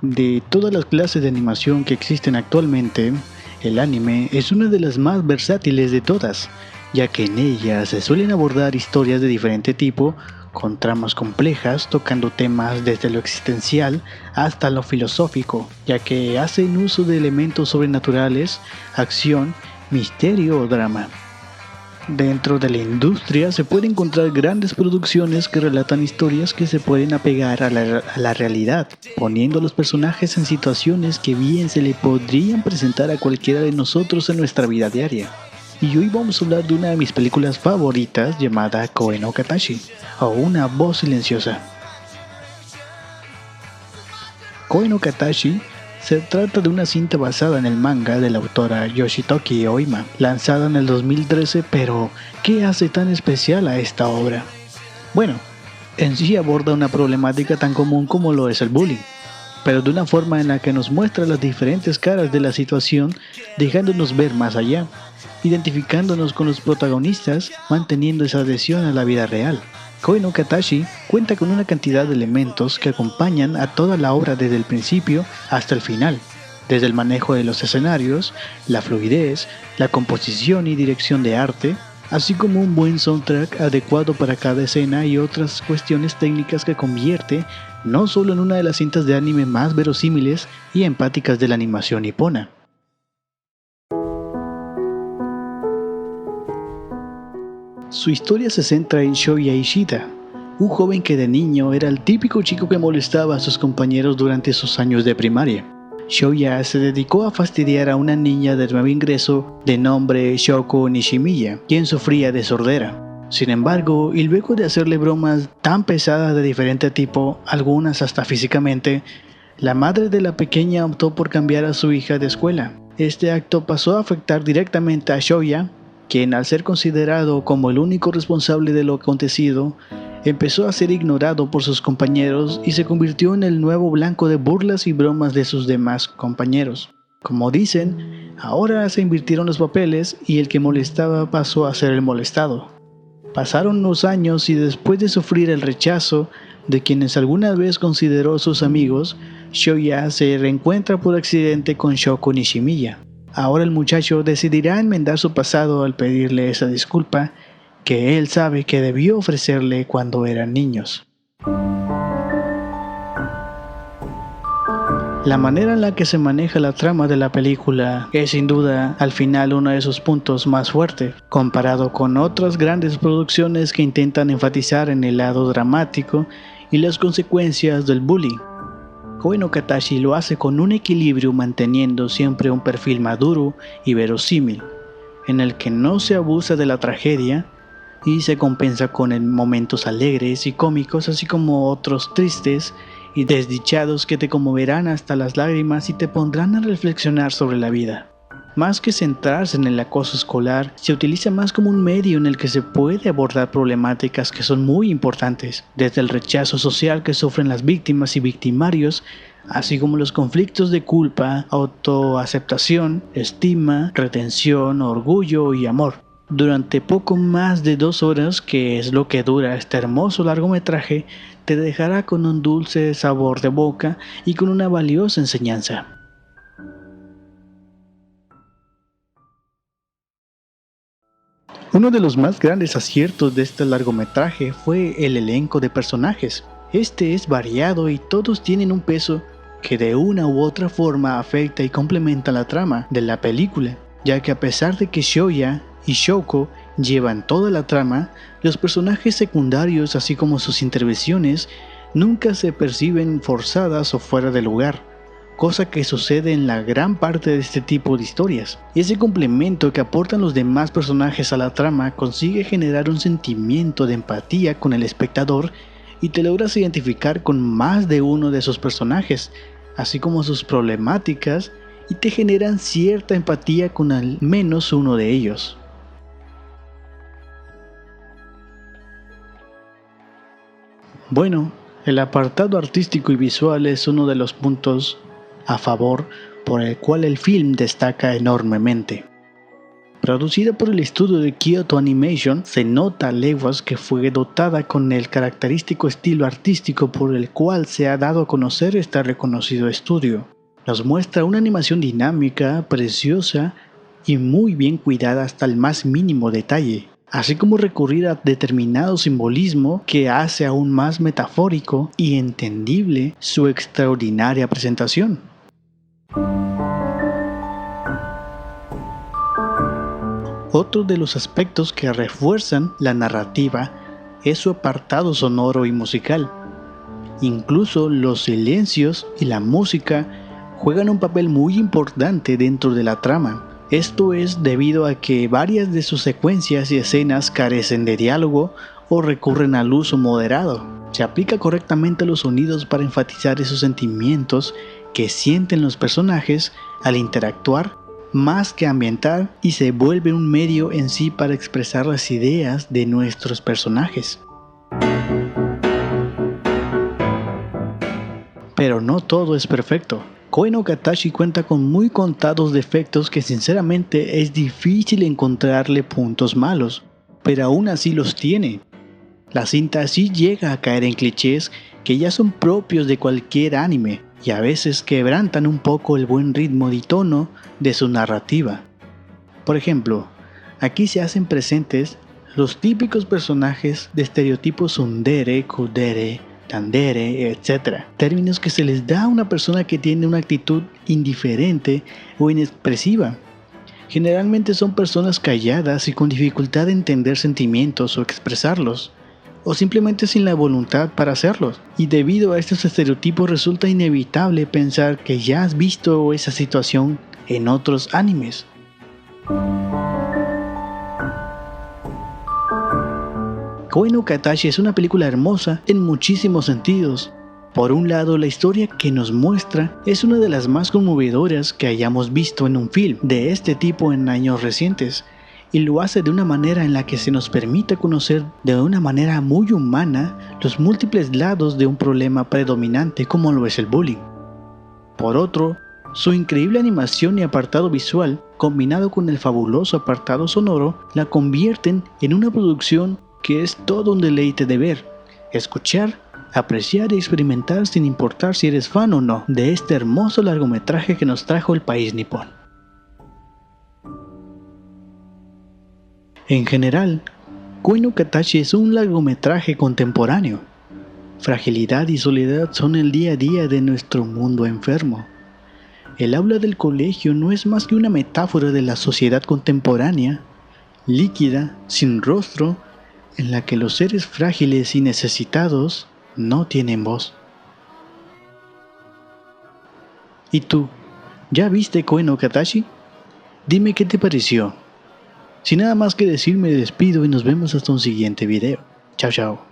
De todas las clases de animación que existen actualmente, el anime es una de las más versátiles de todas, ya que en ella se suelen abordar historias de diferente tipo, con tramas complejas, tocando temas desde lo existencial hasta lo filosófico, ya que hacen uso de elementos sobrenaturales, acción, misterio o drama. Dentro de la industria se pueden encontrar grandes producciones que relatan historias que se pueden apegar a la realidad, poniendo a los personajes en situaciones que bien se le podrían presentar a cualquiera de nosotros en nuestra vida diaria. Y hoy vamos a hablar de una de mis películas favoritas llamada Koe no Katachi, o Una voz silenciosa. Koe no Katachi se trata de una cinta basada en el manga de la autora Yoshitoki Oima, lanzada en el 2013, pero ¿qué hace tan especial a esta obra? Bueno, en sí aborda una problemática tan común como lo es el bullying, pero de una forma en la que nos muestra las diferentes caras de la situación, dejándonos ver más allá, identificándonos con los protagonistas, manteniendo esa adhesión a la vida real. Koe no Katachi cuenta con una cantidad de elementos que acompañan a toda la obra desde el principio hasta el final, desde el manejo de los escenarios, la fluidez, la composición y dirección de arte, así como un buen soundtrack adecuado para cada escena y otras cuestiones técnicas que convierte no solo en una de las cintas de anime más verosímiles y empáticas de la animación nipona. Su historia se centra en Shoya Ishida, un joven que de niño era el típico chico que molestaba a sus compañeros durante sus años de primaria. Shoya se dedicó a fastidiar a una niña de nuevo ingreso de nombre Shoko Nishimiya, quien sufría de sordera. Sin embargo, y luego de hacerle bromas tan pesadas de diferente tipo, algunas hasta físicamente, la madre de la pequeña optó por cambiar a su hija de escuela. Este acto pasó a afectar directamente a Shoya, quien al ser considerado como el único responsable de lo acontecido, empezó a ser ignorado por sus compañeros y se convirtió en el nuevo blanco de burlas y bromas de sus demás compañeros. Como dicen, ahora se invirtieron los papeles y el que molestaba pasó a ser el molestado. Pasaron los años y después de sufrir el rechazo de quienes alguna vez consideró sus amigos, Shoya se reencuentra por accidente con Shoko Nishimiya. Ahora el muchacho decidirá enmendar su pasado al pedirle esa disculpa que él sabe que debió ofrecerle cuando eran niños. La manera en la que se maneja la trama de la película es sin duda al final uno de sus puntos más fuertes, comparado con otras grandes producciones que intentan enfatizar en el lado dramático y las consecuencias del bullying. Koe no Katachi lo hace con un equilibrio manteniendo siempre un perfil maduro y verosímil, en el que no se abusa de la tragedia y se compensa con momentos alegres y cómicos, así como otros tristes y desdichados que te conmoverán hasta las lágrimas y te pondrán a reflexionar sobre la vida. Más que centrarse en el acoso escolar, se utiliza más como un medio en el que se puede abordar problemáticas que son muy importantes, desde el rechazo social que sufren las víctimas y victimarios, así como los conflictos de culpa, autoaceptación, estima, retención, orgullo y amor. Durante poco más de 2 horas, que es lo que dura este hermoso largometraje, te dejará con un dulce sabor de boca y con una valiosa enseñanza. Uno de los más grandes aciertos de este largometraje fue el elenco de personajes. Este es variado y todos tienen un peso que de una u otra forma afecta y complementa la trama de la película, ya que a pesar de que Shoya y Shoko llevan toda la trama, los personajes secundarios así como sus intervenciones nunca se perciben forzadas o fuera de lugar, cosa que sucede en la gran parte de este tipo de historias. Ese complemento que aportan los demás personajes a la trama consigue generar un sentimiento de empatía con el espectador y te logras identificar con más de uno de esos personajes, así como sus problemáticas, y te generan cierta empatía con al menos uno de ellos. Bueno, el apartado artístico y visual es uno de los puntos a favor por el cual el film destaca enormemente. Producida por el estudio de Kyoto Animation, se nota a leguas que fue dotada con el característico estilo artístico por el cual se ha dado a conocer este reconocido estudio. Nos muestra una animación dinámica, preciosa y muy bien cuidada hasta el más mínimo detalle, así como recurrir a determinado simbolismo que hace aún más metafórico y entendible su extraordinaria presentación. Otro de los aspectos que refuerzan la narrativa es su apartado sonoro y musical. Incluso los silencios y la música juegan un papel muy importante dentro de la trama. Esto es debido a que varias de sus secuencias y escenas carecen de diálogo o recurren al uso moderado. Se aplica correctamente a los sonidos para enfatizar esos sentimientos que sienten los personajes al interactuar, más que ambientar, y se vuelve un medio en sí para expresar las ideas de nuestros personajes. Pero no todo es perfecto. Koe no Katachi cuenta con muy contados defectos que sinceramente es difícil encontrarle puntos malos, pero aún así los tiene. La cinta sí llega a caer en clichés que ya son propios de cualquier anime y a veces quebrantan un poco el buen ritmo y tono de su narrativa. Por ejemplo, aquí se hacen presentes los típicos personajes de estereotipos tsundere, kudere, tandere, etc. Términos que se les da a una persona que tiene una actitud indiferente o inexpresiva. Generalmente son personas calladas y con dificultad de entender sentimientos o expresarlos, o simplemente sin la voluntad para hacerlos. Y debido a estos estereotipos resulta inevitable pensar que ya has visto esa situación en otros animes. Koe no Katachi es una película hermosa en muchísimos sentidos. Por un lado, la historia que nos muestra es una de las más conmovedoras que hayamos visto en un film de este tipo en años recientes, y lo hace de una manera en la que se nos permite conocer de una manera muy humana los múltiples lados de un problema predominante como lo es el bullying. Por otro, su increíble animación y apartado visual, combinado con el fabuloso apartado sonoro, la convierten en una producción que es todo un deleite de ver, escuchar, apreciar y experimentar sin importar si eres fan o no de este hermoso largometraje que nos trajo el país nipón. En general, Koe no Katachi es un largometraje contemporáneo. Fragilidad y soledad son el día a día de nuestro mundo enfermo. El aula del colegio no es más que una metáfora de la sociedad contemporánea, líquida, sin rostro, en la que los seres frágiles y necesitados no tienen voz. ¿Y tú? ¿Ya viste Koe no Katachi? Dime qué te pareció. Sin nada más que decir, me despido y nos vemos hasta un siguiente video. Chao, chao.